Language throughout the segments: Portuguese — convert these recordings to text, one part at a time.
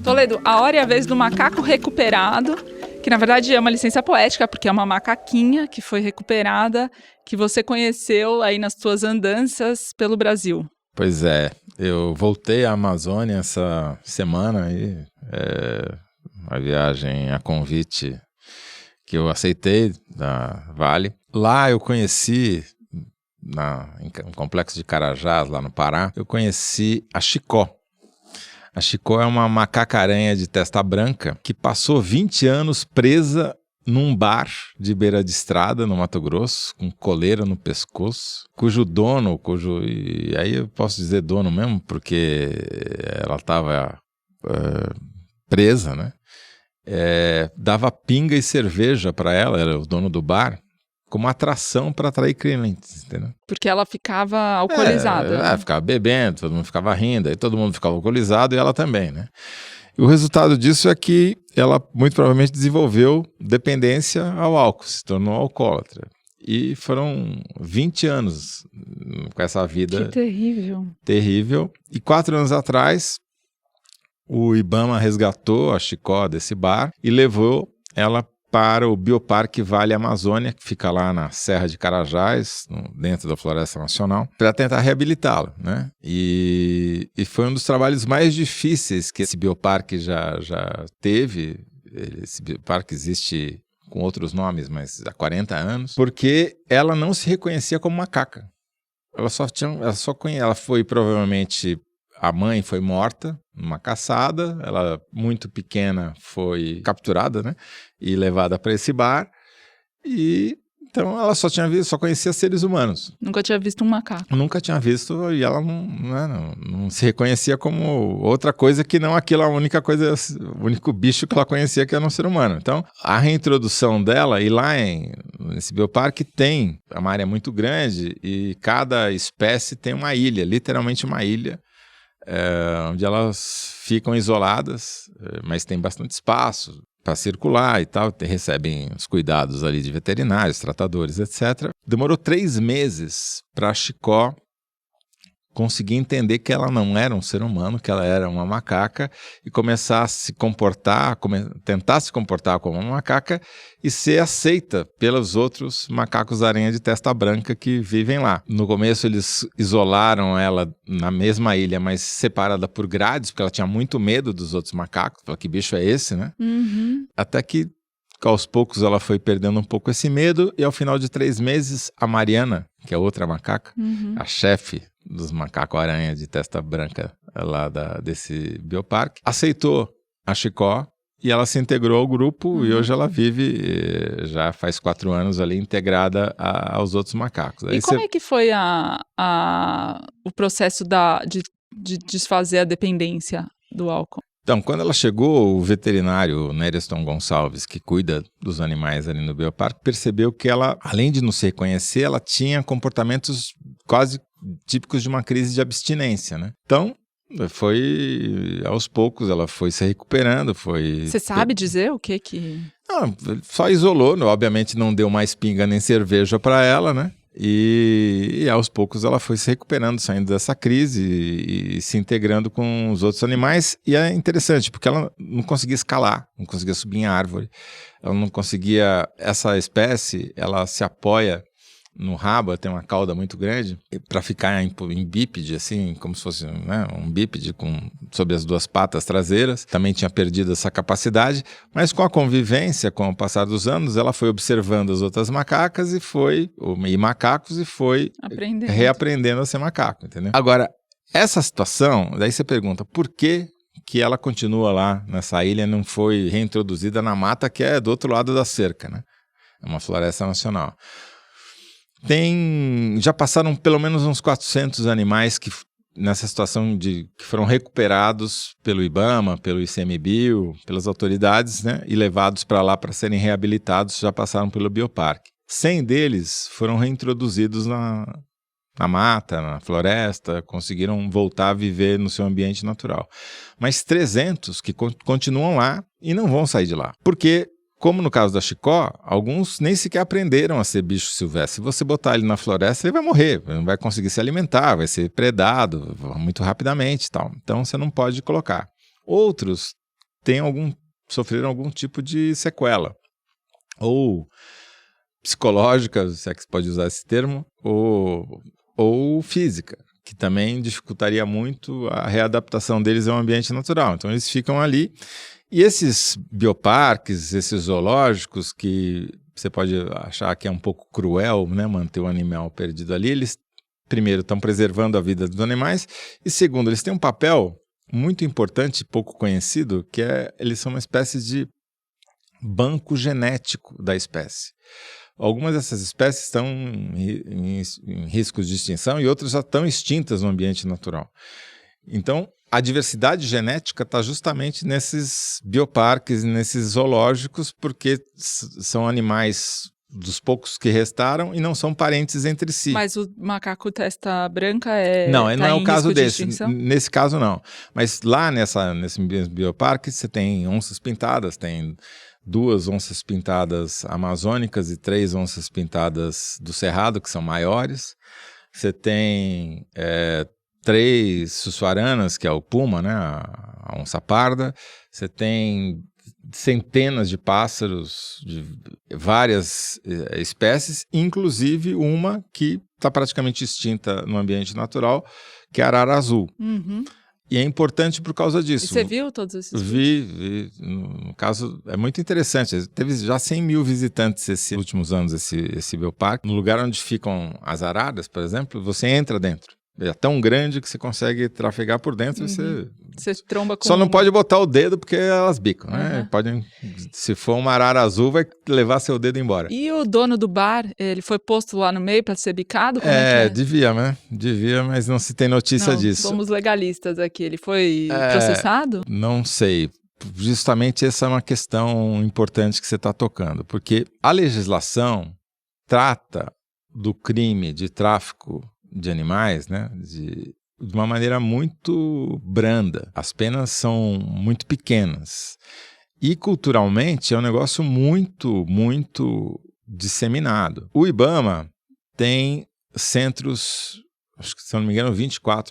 Toledo, A Hora e a Vez do Macaco Recuperado, que na verdade é uma licença poética, porque é uma macaquinha que foi recuperada, que você conheceu aí nas suas andanças pelo Brasil. Pois é, eu voltei à Amazônia essa semana aí, uma viagem a convite que eu aceitei da Vale. Lá eu conheci, no Complexo de Carajás, lá no Pará, eu conheci a Chicó. A Chicó é uma macaca-aranha de testa branca que passou 20 anos presa num bar de beira de estrada no Mato Grosso, com coleira no pescoço, e aí eu posso dizer dono mesmo, porque ela estava presa, né? Dava pinga e cerveja para ela, era o dono do bar, como atração para atrair clientes, entendeu? Porque ela ficava alcoolizada. Ficava bebendo, todo mundo ficava rindo, aí todo mundo ficava alcoolizado e ela também, né? E o resultado disso é que ela muito provavelmente desenvolveu dependência ao álcool, se tornou alcoólatra. E foram 20 anos com essa vida terrível. E 4 anos atrás, o IBAMA resgatou a Chicó desse bar e levou ela para o Bioparque Vale Amazônia, que fica lá na Serra de Carajás, dentro da Floresta Nacional, para tentar reabilitá-la, né? E foi um dos trabalhos mais difíceis que esse bioparque já teve. Esse bioparque existe com outros nomes, mas há 40 anos, porque ela não se reconhecia como macaca. Ela foi provavelmente... A mãe foi morta numa caçada, ela muito pequena foi capturada, né, e levada para esse bar, e então ela só conhecia seres humanos. Nunca tinha visto um macaco. Nunca tinha visto, e ela não se reconhecia como outra coisa que não aquela única coisa, o único bicho que ela conhecia que era um ser humano. Então, a reintrodução dela, e lá nesse bioparque tem uma área muito grande, e cada espécie tem uma ilha, literalmente uma ilha, onde elas ficam isoladas, mas tem bastante espaço para circular e tal, recebem os cuidados ali de veterinários, tratadores, etc. Demorou 3 meses para a Chicó conseguir entender que ela não era um ser humano, que ela era uma macaca, e começar a se comportar, tentar se comportar como uma macaca e ser aceita pelos outros macacos-aranha de testa branca que vivem lá. No começo eles isolaram ela na mesma ilha, mas separada por grades, porque ela tinha muito medo dos outros macacos. Falou, que bicho é esse, né? Uhum. Até que aos poucos ela foi perdendo um pouco esse medo, e ao final de 3 meses, a Mariana, que é outra macaca, a chefe dos macacos-aranha de testa branca lá desse bioparque, aceitou a Chicó e ela se integrou ao grupo, e hoje ela vive, já faz 4 anos ali, integrada aos outros macacos. E como é que foi o processo de desfazer a dependência do álcool? Então, quando ela chegou, o veterinário Nereston Gonçalves, que cuida dos animais ali no bioparque, percebeu que ela, além de não se reconhecer, ela tinha comportamentos quase típicos de uma crise de abstinência, né? Então, aos poucos, ela foi se recuperando, Você sabe dizer o que... Não, só isolou, obviamente não deu mais pinga nem cerveja para ela, né? E aos poucos ela foi se recuperando, saindo dessa crise e se integrando com os outros animais. E é interessante, porque ela não conseguia escalar, não conseguia subir em árvore, ela não conseguia... Essa espécie, ela se apoia no rabo, tem uma cauda muito grande, para ficar em bípede, assim, como se fosse, né, um bípede sobre as 2 patas traseiras. Também tinha perdido essa capacidade, mas com a convivência, com o passar dos anos, ela foi observando as outras macacas e macacos e foi reaprendendo a ser macaco, entendeu? Agora, essa situação, daí você pergunta, por que ela continua lá nessa ilha e não foi reintroduzida na mata, que é do outro lado da cerca, né? É uma floresta nacional. Já passaram pelo menos uns 400 animais nessa situação que foram recuperados pelo IBAMA, pelo ICMBio, pelas autoridades, né, e levados para lá para serem reabilitados, já passaram pelo bioparque. 100 deles foram reintroduzidos na mata, na floresta, conseguiram voltar a viver no seu ambiente natural. Mas 300 que continuam lá e não vão sair de lá. Porque, como no caso da Chicó, alguns nem sequer aprenderam a ser bicho silvestre. Se você botar ele na floresta, ele vai morrer, não vai conseguir se alimentar, vai ser predado muito rapidamente e tal. Então você não pode colocar. Outros sofreram algum tipo de sequela, ou psicológica, se é que se pode usar esse termo, ou física, que também dificultaria muito a readaptação deles ao ambiente natural. Então eles ficam ali, e esses bioparques, esses zoológicos, que você pode achar que é um pouco cruel, né, manter o animal perdido ali, eles primeiro estão preservando a vida dos animais, e segundo, eles têm um papel muito importante, pouco conhecido, que eles são uma espécie de banco genético da espécie. Algumas dessas espécies estão em riscos de extinção e outras já estão extintas no ambiente natural. Então, a diversidade genética está justamente nesses bioparques, nesses zoológicos, porque são animais dos poucos que restaram e não são parentes entre si. Mas o macaco testa branca não é o caso desse. Nesse caso, não. Mas lá nesse bioparque, você tem onças pintadas, tem 2 onças pintadas amazônicas e 3 onças pintadas do Cerrado, que são maiores. Você tem 3 sussuaranas, que é o puma, né, a onça parda. Você tem centenas de pássaros de várias espécies, inclusive uma que está praticamente extinta no ambiente natural, que é a arara azul. Uhum. E é importante por causa disso. E você viu todos esses Vi. No caso, é muito interessante. Teve já 100 mil visitantes esses últimos anos, esse bioparque. No lugar onde ficam as araras, por exemplo, você entra dentro. É tão grande que você consegue trafegar por dentro. Uhum. Você tromba com Só não pode botar o dedo porque elas bicam, né? Se for uma arara azul, vai levar seu dedo embora. E o dono do bar, ele foi posto lá no meio para ser bicado? Como é que é? Devia, né? Devia, mas não se tem notícia disso. Somos legalistas aqui. Ele foi processado? Não sei. Justamente essa é uma questão importante que você está tocando, porque a legislação trata do crime de tráfico de animais, né, de uma maneira muito branda. As penas são muito pequenas. E culturalmente é um negócio muito, muito disseminado. O IBAMA tem centros, acho que se não me engano,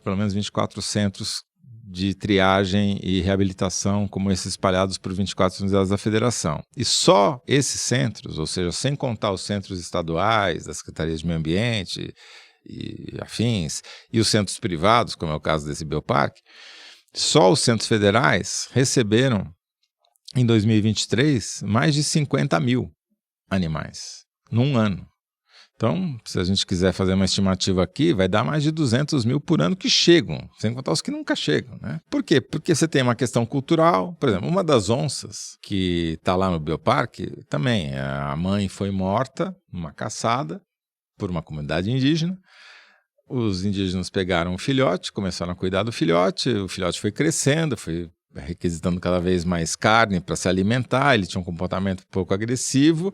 pelo menos 24 centros de triagem e reabilitação, como esses espalhados por 24 unidades da federação. E só esses centros, ou seja, sem contar os centros estaduais, das secretarias de meio ambiente e afins, e os centros privados, como é o caso desse bioparque, só os centros federais receberam, em 2023, mais de 50 mil animais, num ano. Então, se a gente quiser fazer uma estimativa aqui, vai dar mais de 200 mil por ano que chegam, sem contar os que nunca chegam, né? Por quê? Porque você tem uma questão cultural. Por exemplo, uma das onças que está lá no bioparque, também, a mãe foi morta numa caçada por uma comunidade indígena. Os indígenas pegaram o filhote, começaram a cuidar do filhote, o filhote foi crescendo, foi requisitando cada vez mais carne para se alimentar, ele tinha um comportamento um pouco agressivo,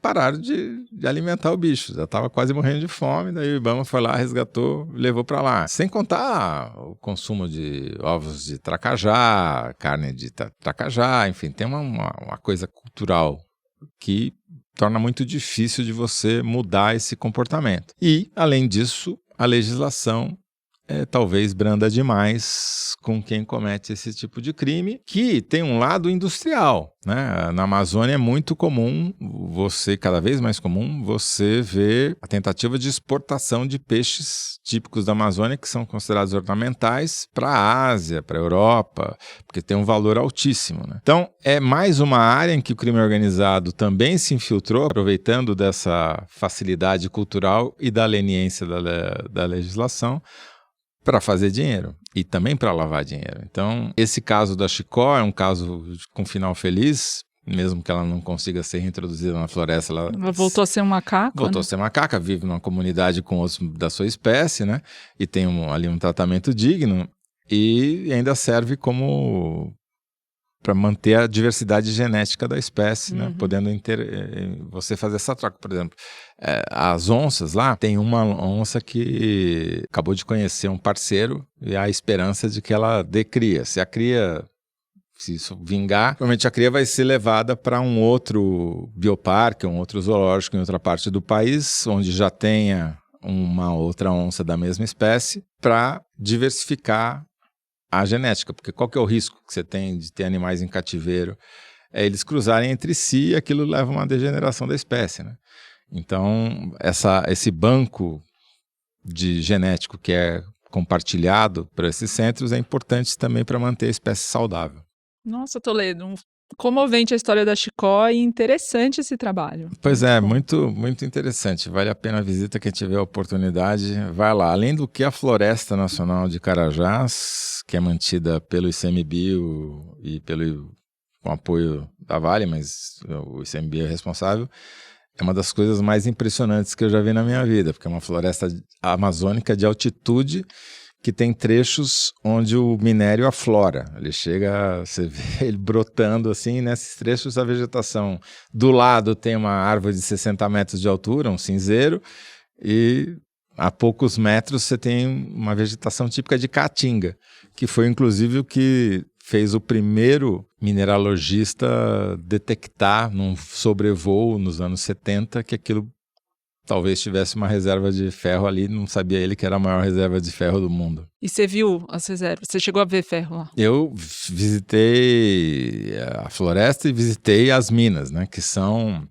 pararam de alimentar o bicho, já estava quase morrendo de fome, daí o IBAMA foi lá, resgatou, levou para lá. Sem contar o consumo de ovos de tracajá, carne de tracajá, enfim, tem uma coisa cultural que torna muito difícil de você mudar esse comportamento. E, além disso, a legislação é talvez branda demais com quem comete esse tipo de crime, que tem um lado industrial, né? Na Amazônia é muito comum, cada vez mais comum, você ver a tentativa de exportação de peixes típicos da Amazônia, que são considerados ornamentais, para a Ásia, para a Europa, porque tem um valor altíssimo, né? Então, é mais uma área em que o crime organizado também se infiltrou, aproveitando dessa facilidade cultural e da leniência da legislação, para fazer dinheiro e também para lavar dinheiro. Então, esse caso da Chicó é um caso com final feliz, mesmo que ela não consiga ser reintroduzida na floresta. Ela voltou a ser um macaco? Voltou a ser macaca, vive numa comunidade com outros da sua espécie, né? E tem ali um tratamento digno e ainda serve para manter a diversidade genética da espécie, né? Podendo você fazer essa troca. Por exemplo, as onças lá, tem uma onça que acabou de conhecer um parceiro e há a esperança de que ela dê cria. Se isso vingar, provavelmente a cria vai ser levada para um outro bioparque, um outro zoológico em outra parte do país, onde já tenha uma outra onça da mesma espécie, para diversificar a genética, porque qual que é o risco que você tem de ter animais em cativeiro? É eles cruzarem entre si e aquilo leva a uma degeneração da espécie, né? Então, esse banco de genético que é compartilhado para esses centros é importante também para manter a espécie saudável. Nossa, Toledo, comovente a história da Chicó e interessante esse trabalho. Pois é, muito, muito interessante. Vale a pena a visita, quem tiver a oportunidade, vai lá. Além do que a Floresta Nacional de Carajás, que é mantida pelo ICMBio e com apoio da Vale, mas o ICMBio é responsável, é uma das coisas mais impressionantes que eu já vi na minha vida, porque é uma floresta amazônica de altitude que tem trechos onde o minério aflora. Ele chega, você vê ele brotando assim, nesses trechos a vegetação. Do lado tem uma árvore de 60 metros de altura, um cinzeiro, e a poucos metros você tem uma vegetação típica de caatinga, que foi inclusive o que fez o primeiro mineralogista detectar num sobrevoo nos anos 70 que aquilo talvez tivesse uma reserva de ferro ali, não sabia ele que era a maior reserva de ferro do mundo. E você viu as reservas? Você chegou a ver ferro lá? Eu visitei a floresta e visitei as minas, né, que são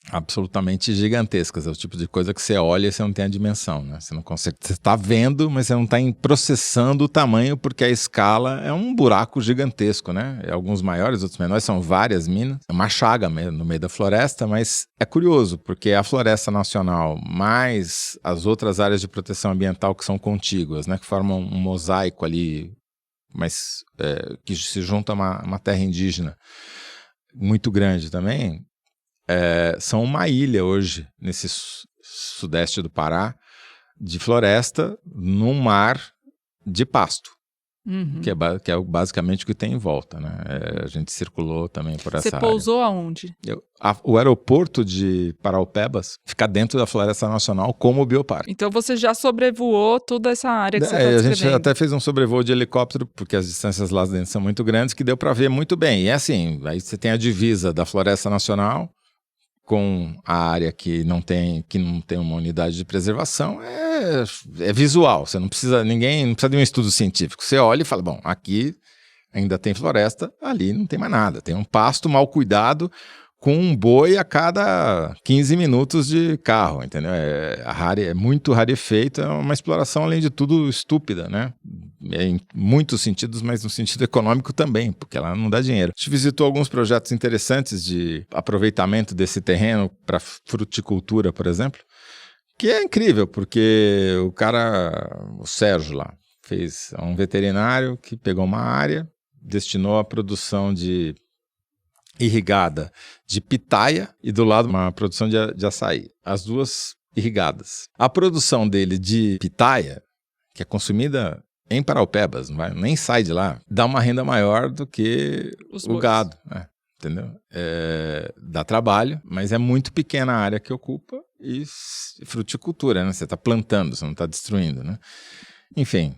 absolutamente gigantescas. É o tipo de coisa que você olha e você não tem a dimensão, né? Você não consegue, você está vendo, mas você não está processando o tamanho, porque a escala é um buraco gigantesco, né? Alguns maiores, outros menores, são várias minas. É uma chaga no meio da floresta, mas é curioso, porque a Floresta Nacional mais as outras áreas de proteção ambiental que são contíguas, né? Que formam um mosaico ali, mas que se junta a uma terra indígena muito grande também. São uma ilha hoje, nesse sudeste do Pará, de floresta, num mar de pasto, que é basicamente o que tem em volta, né? A gente circulou também por essa área. Você pousou aonde? O aeroporto de Paraupebas fica dentro da Floresta Nacional como bioparque. Então você já sobrevoou toda essa área que você está descrevendo. A gente até fez um sobrevoo de helicóptero, porque as distâncias lá dentro são muito grandes, que deu para ver muito bem. E é assim, aí você tem a divisa da Floresta Nacional com a área que não tem uma unidade de preservação, é visual. Você não precisa de um estudo científico. Você olha e fala, bom, aqui ainda tem floresta, ali não tem mais nada. Tem um pasto mal cuidado com um boi a cada 15 minutos de carro, entendeu? É muito rarefeito, é uma exploração, além de tudo, estúpida, né? Em muitos sentidos, mas no sentido econômico também, porque ela não dá dinheiro. A gente visitou alguns projetos interessantes de aproveitamento desse terreno para fruticultura, por exemplo, que é incrível, porque o Sérgio lá, fez um veterinário que pegou uma área, destinou a produção de irrigada de pitaia e do lado uma produção de açaí. As duas irrigadas. A produção dele de pitaia, que é consumida em Paraupebas, nem sai de lá, dá uma renda maior do que o gado, né? Entendeu? Dá trabalho, mas é muito pequena a área que ocupa e fruticultura, né? Você está plantando, você não está destruindo, né? Enfim,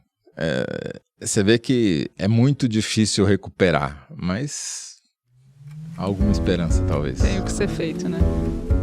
você vê que é muito difícil recuperar, mas alguma esperança talvez. Tem o que ser feito, né?